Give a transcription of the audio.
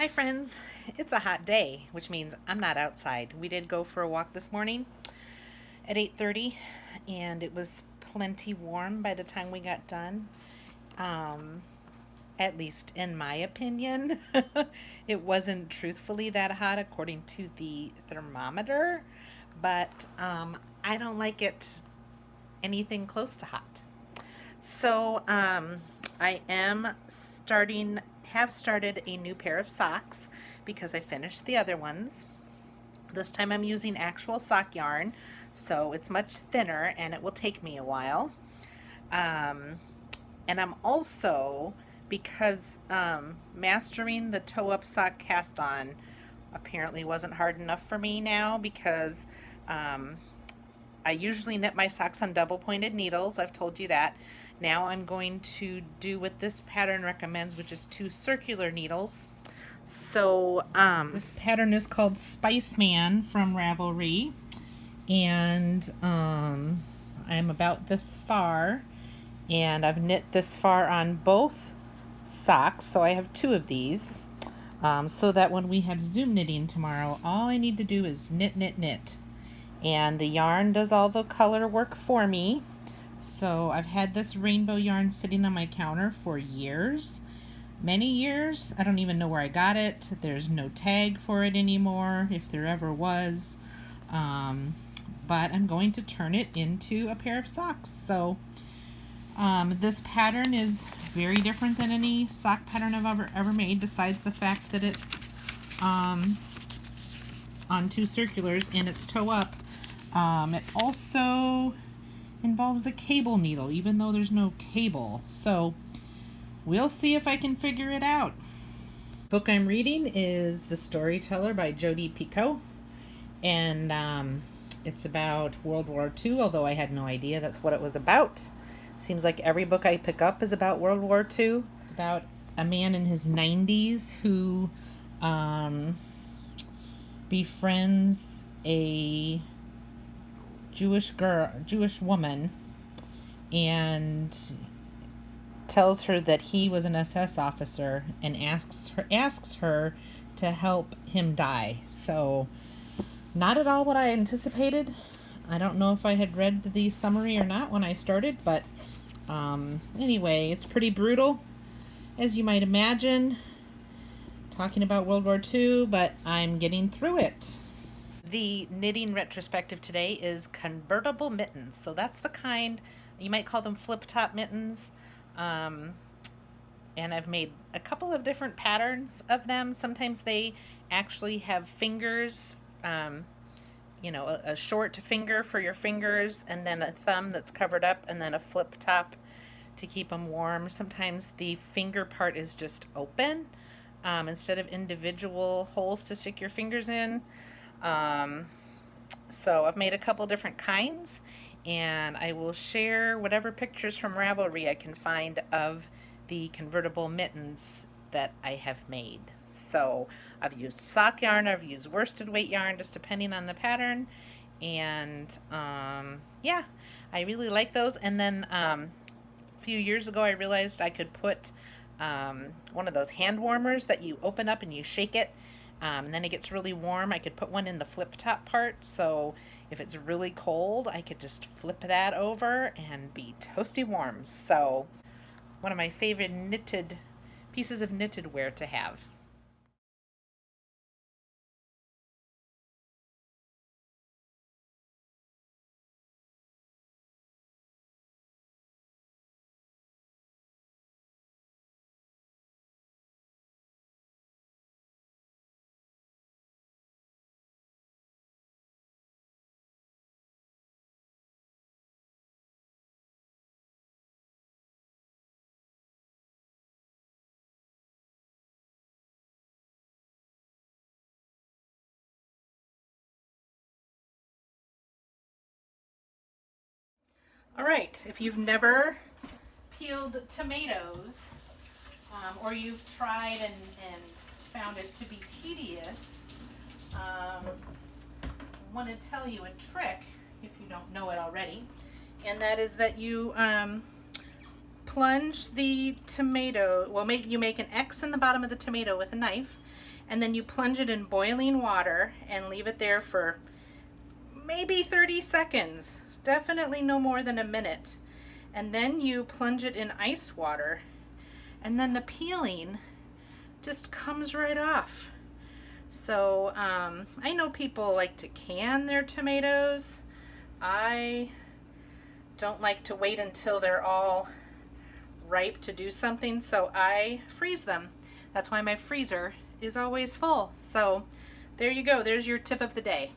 Hi friends, it's a hot day, which means I'm not outside. We did go for a walk this morning at 8:30 and it was plenty warm by the time we got done. Um, at least in my opinion. It wasn't truthfully that hot according to the thermometer, but I don't like it anything close to hot. So I am have started a new pair of socks because I finished the other ones. This time I'm using actual sock yarn, so it's much thinner and it will take me a while. Um, and I'm also, because mastering the toe up sock cast on apparently wasn't hard enough for me now because um, I usually knit my socks on double pointed needles. I've told you that. Now I'm going to do what this pattern recommends, which is 2 circular needles. So this pattern is called Spice Man from Ravelry, and I'm about this far, and I've knit this far on both socks, so I have 2 of these. So that when we have Zoom knitting tomorrow, all I need to do is knit, knit, knit. And the yarn does all the color work for me. So I've had this rainbow yarn sitting on my counter for years, many years. I don't even know where I got it. There's no tag for it anymore, if there ever was. But I'm going to turn it into a pair of socks. So this pattern is very different than any sock pattern I've ever made, besides the fact that it's on 2 circulars and it's toe up. It also involves a cable needle, even though there's no cable. So we'll see if I can figure it out. The book I'm reading is The Storyteller by Jodi Picoult, and it's about World War II, although I had no idea that's what it was about. Seems like every book I pick up is about World War II. It's about a man in his 90s who befriends a Jewish woman, and tells her that he was an SS officer, and asks her to help him die. So not at all what I anticipated. I don't know if I had read the summary or not when I started, but anyway, it's pretty brutal, as you might imagine, talking about World War II, but I'm getting through it. The knitting retrospective today is convertible mittens. So that's the kind, you might call them flip top mittens. And I've made a couple of different patterns of them. Sometimes they actually have fingers, a short finger for your fingers, and then a thumb that's covered up, and then a flip top to keep them warm. Sometimes the finger part is just open, instead of individual holes to stick your fingers in. So I've made a couple different kinds, and I will share whatever pictures from Ravelry I can find of the convertible mittens that I have made. So I've used sock yarn, I've used worsted weight yarn, just depending on the pattern, and yeah, I really like those. And then a few years ago I realized I could put one of those hand warmers that you open up and you shake it, and then it gets really warm. I could put one in the flip top part, so if it's really cold, I could just flip that over and be toasty warm. So one of my favorite pieces of knitted wear to have. All right, if you've never peeled tomatoes, or you've tried and found it to be tedious, I want to tell you a trick if you don't know it already, and that is that you plunge the tomato, you make an X in the bottom of the tomato with a knife, and then you plunge it in boiling water and leave it there for maybe 30 seconds. Definitely no more than a minute. And then you plunge it in ice water, and then the peeling just comes right off. So I know people like to can their tomatoes. I don't like to wait until they're all ripe to do something, so I freeze them. That's why my freezer is always full. So there you go. There's your tip of the day.